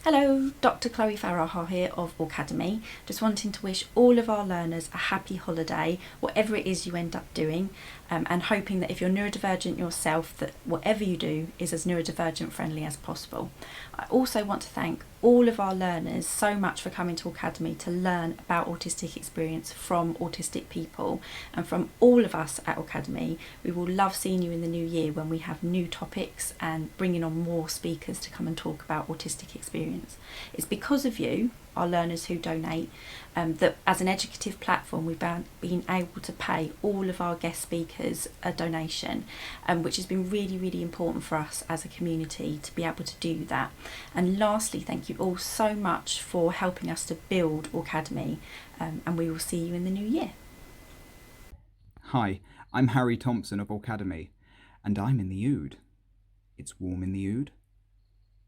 Hello, Dr. Chloe Farraha here of Aucademy. Just wanting to wish all of our learners a happy holiday, whatever it is you end up doing, and hoping that if you're neurodivergent yourself, that whatever you do is as neurodivergent friendly as possible. I also want to thank all of our learners so much for coming to Aucademy to learn about autistic experience from autistic people, and from all of us at Aucademy. We will love seeing you in the new year when we have new topics and bringing on more speakers to come and talk about autistic experience. It's because of you, our learners who donate, that as an educative platform we've been able to pay all of our guest speakers a donation, which has been really important for us as a community to be able to do that. And lastly, thank you all so much for helping us to build Aucademy, and we will see you in the new year. Hi, I'm Harry Thompson of Aucademy, and I'm in the Ood. It's warm in the Ood.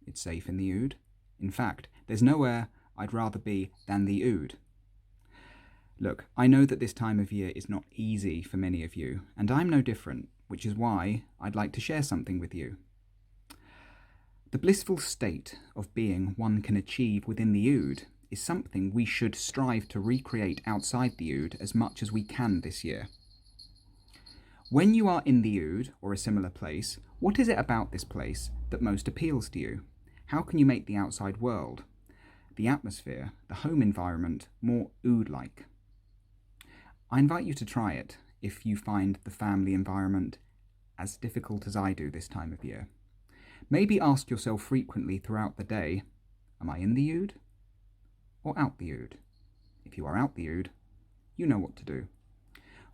It's safe in the Ood. In fact, there's nowhere I'd rather be than the Ood. Look, I know that this time of year is not easy for many of you, and I'm no different, which is why I'd like to share something with you. The blissful state of being one can achieve within the Ood is something we should strive to recreate outside the Ood as much as we can this year. When you are in the Ood or a similar place, what is it about this place that most appeals to you? How can you make the outside world, the atmosphere, the home environment more Ood-like? I invite you to try it if you find the family environment as difficult as I do this time of year. Maybe ask yourself frequently throughout the day, am I in the Ood or out the Ood? If you are out the Ood, you know what to do.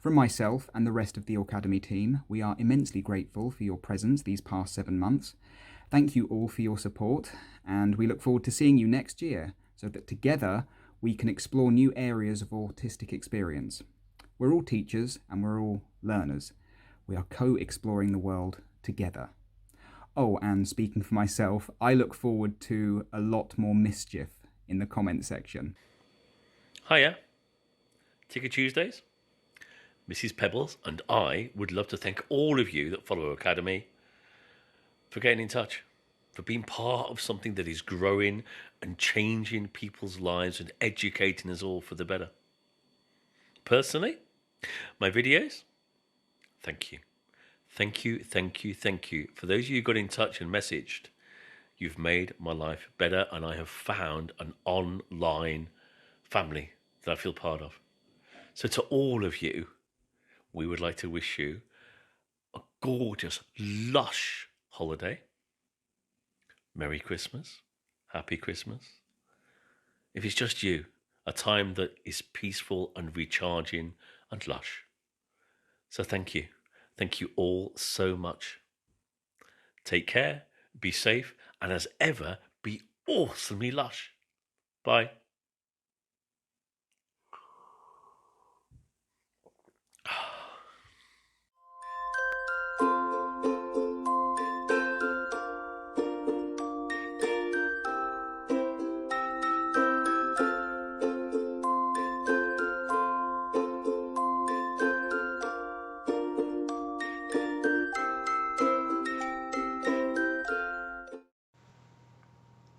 From myself and the rest of the Aucademy team, we are immensely grateful for your presence these past 7 months. Thank you all for your support, and we look forward to seeing you next year so that together we can explore new areas of autistic experience. We're all teachers and we're all learners. We are co-exploring the world together. Oh, and speaking for myself, I look forward to a lot more mischief in the comment section. Hiya. Ticker Tuesdays. Mrs. Pebbles and I would love to thank all of you that follow Aucademy for getting in touch, for being part of something that is growing and changing people's lives and educating us all for the better. Personally, my videos, thank you. Thank you. For those of you who got in touch and messaged, you've made my life better, and I have found an online family that I feel part of. So to all of you, we would like to wish you a gorgeous, lush holiday. Merry Christmas. Happy Christmas. If it's just you, a time that is peaceful and recharging and lush. So thank you. Thank you all so much. Take care, be safe, and as ever, be awesomely lush. Bye.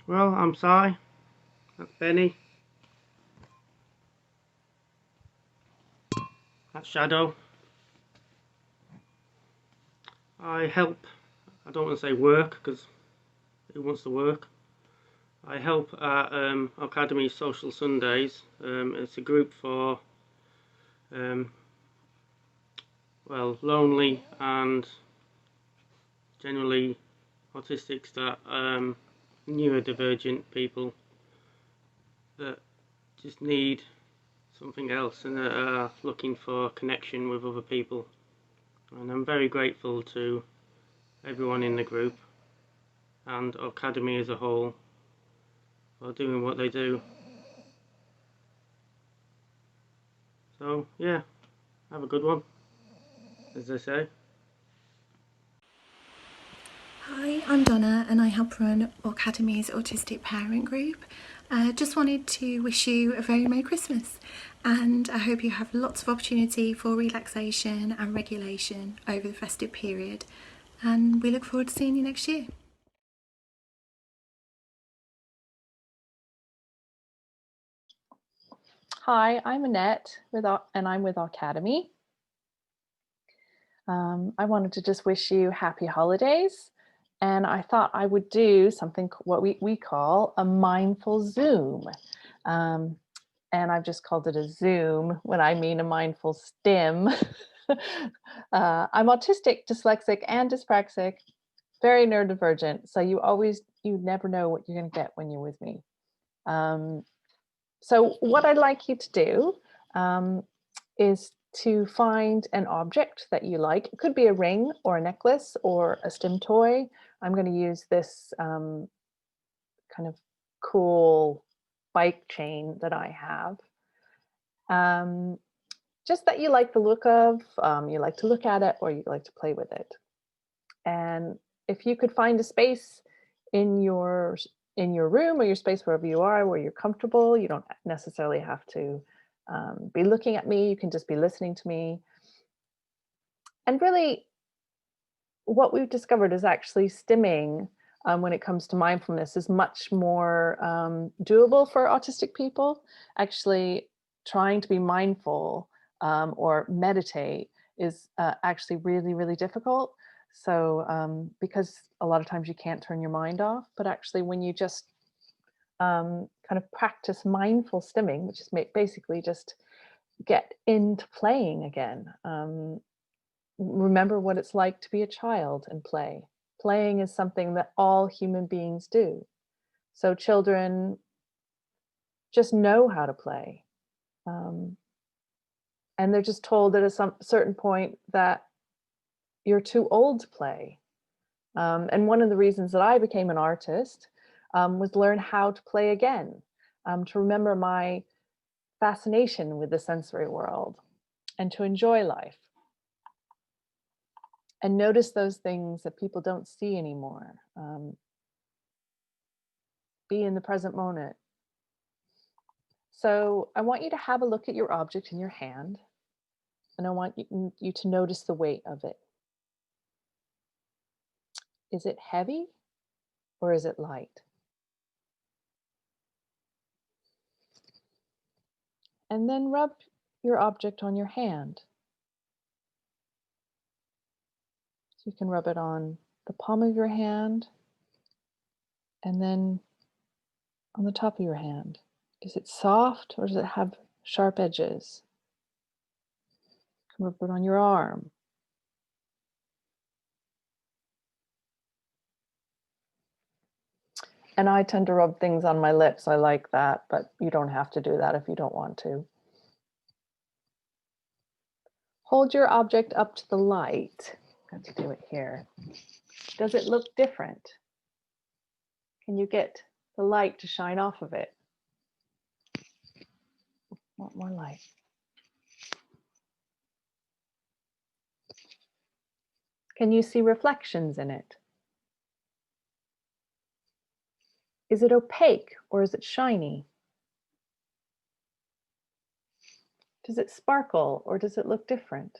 Well, I'm Si. That's Benny. That's Shadow. I help, I don't want to say work, because who wants to work? I help at Aucademy Social Sundays. It's a group for lonely and generally autistics, that neurodivergent people that just need something else and are looking for connection with other people. And I'm very grateful to everyone in the group and Aucademy as a whole for doing what they do. So yeah, have a good one, as they say. Hi, I'm Donna and I help run Aucademy's Autistic Parent Group. Just wanted to wish you a very Merry Christmas, and I hope you have lots of opportunity for relaxation and regulation over the festive period, and we look forward to seeing you next year. Hi, I'm Annette and I'm with Aucademy. I wanted to just wish you happy holidays, and I thought I would do something what we call a mindful Zoom. Um, and I've just called it a Zoom when I mean a mindful stim. I'm autistic, dyslexic, and dyspraxic, very neurodivergent. So you never know what you're going to get when you're with me. So what I'd like you to do is to find an object that you like. It could be a ring or a necklace or a stim toy. I'm going to use this kind of cool bike chain that I have. Just that you like the look of, you like to look at it, or you like to play with it. And if you could find a space in your room or your space wherever you are where you're comfortable, you don't necessarily have to be looking at me, you can just be listening to me. And really what we've discovered is actually stimming when it comes to mindfulness is much more doable for autistic people. Actually trying to be mindful or meditate is actually really, really difficult. So because a lot of times you can't turn your mind off, but actually when you just kind of practice mindful stimming, which is basically just get into playing again. Remember what it's like to be a child and play. Playing is something that all human beings do. So children just know how to play. And they're just told at a certain point that you're too old to play. And one of the reasons that I became an artist was learn how to play again, to remember my fascination with the sensory world and to enjoy life. And notice those things that people don't see anymore. Be in the present moment. So I want you to have a look at your object in your hand, and I want you to notice the weight of it. Is it heavy or is it light? And then rub your object on your hand. So you can rub it on the palm of your hand and then on the top of your hand. Is it soft or does it have sharp edges? You can rub it on your arm. And I tend to rub things on my lips. I like that, but you don't have to do that if you don't want to. Hold your object up to the light. I'm going to do it here. Does it look different? Can you get the light to shine off of it? Want more light. Can you see reflections in it? Is it opaque or is it shiny? Does it sparkle or does it look different?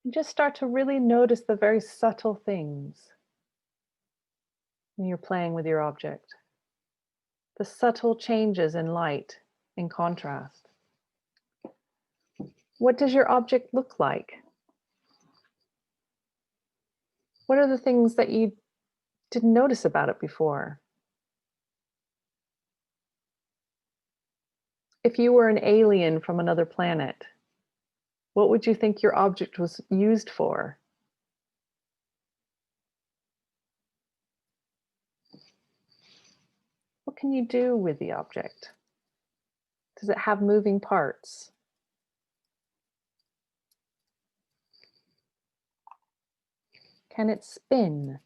And just start to really notice the very subtle things when you're playing with your object. The subtle changes in light, in contrast. What does your object look like? What are the things that you didn't notice about it before? If you were an alien from another planet, what would you think your object was used for? What can you do with the object? Does it have moving parts? Can it spin?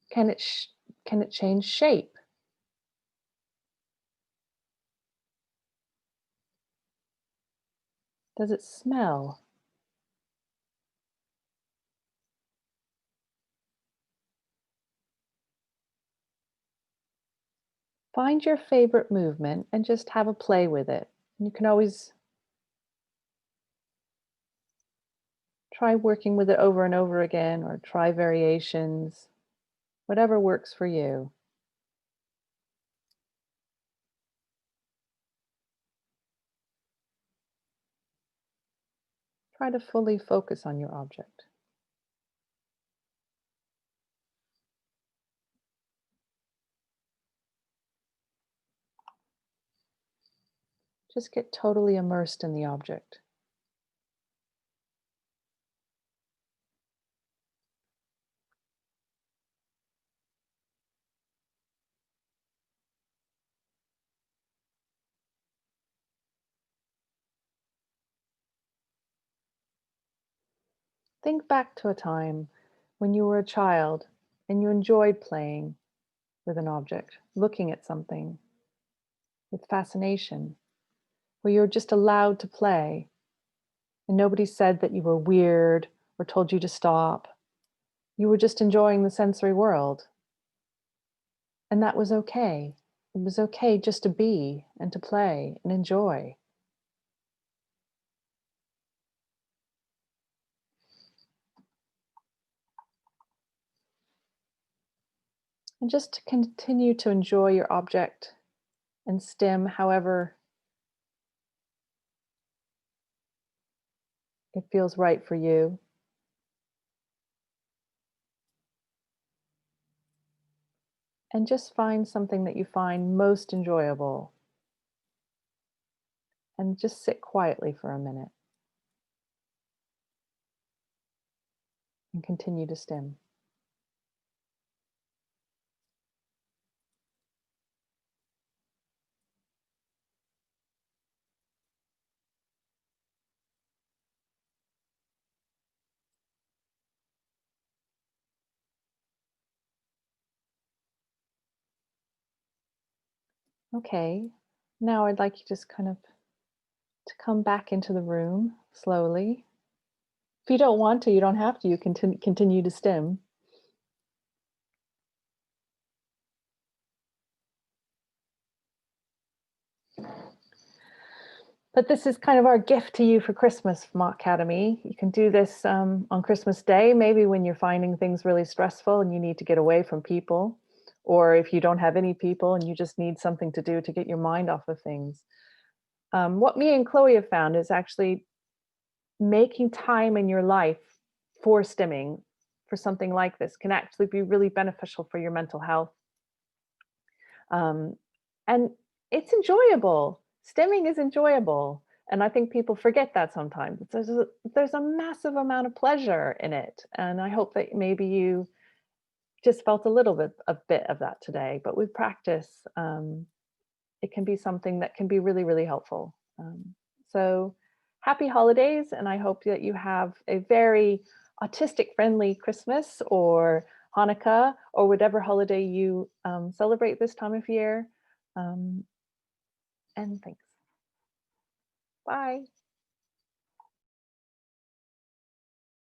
Can it change shape? Does it smell? Find your favorite movement and just have a play with it. You can always Try working with it over and over again, or try variations, whatever works for you. Try to fully focus on your object. Just get totally immersed in the object. Think back to a time when you were a child and you enjoyed playing with an object, looking at something with fascination, where you were just allowed to play and nobody said that you were weird or told you to stop. You were just enjoying the sensory world. And that was okay. It was okay just to be and to play and enjoy. And just to continue to enjoy your object and stim however it feels right for you. And just find something that you find most enjoyable. And just sit quietly for a minute. And continue to stim. Okay, now I'd like you just kind of to come back into the room slowly. If you don't want to, you don't have to, you can continue to stim. But this is kind of our gift to you for Christmas from Aucademy. You can do this on Christmas Day, maybe when you're finding things really stressful and you need to get away from people, or if you don't have any people and you just need something to do to get your mind off of things. What me and Chloe have found is actually making time in your life for stimming, for something like this, can actually be really beneficial for your mental health. And it's enjoyable. Stimming is enjoyable. And I think people forget that sometimes. There's a massive amount of pleasure in it. And I hope that maybe you just felt a bit of that today. But with practice, it can be something that can be really, really helpful. So happy holidays. And I hope that you have a very autistic friendly Christmas or Hanukkah or whatever holiday you celebrate this time of year. And thanks. Bye.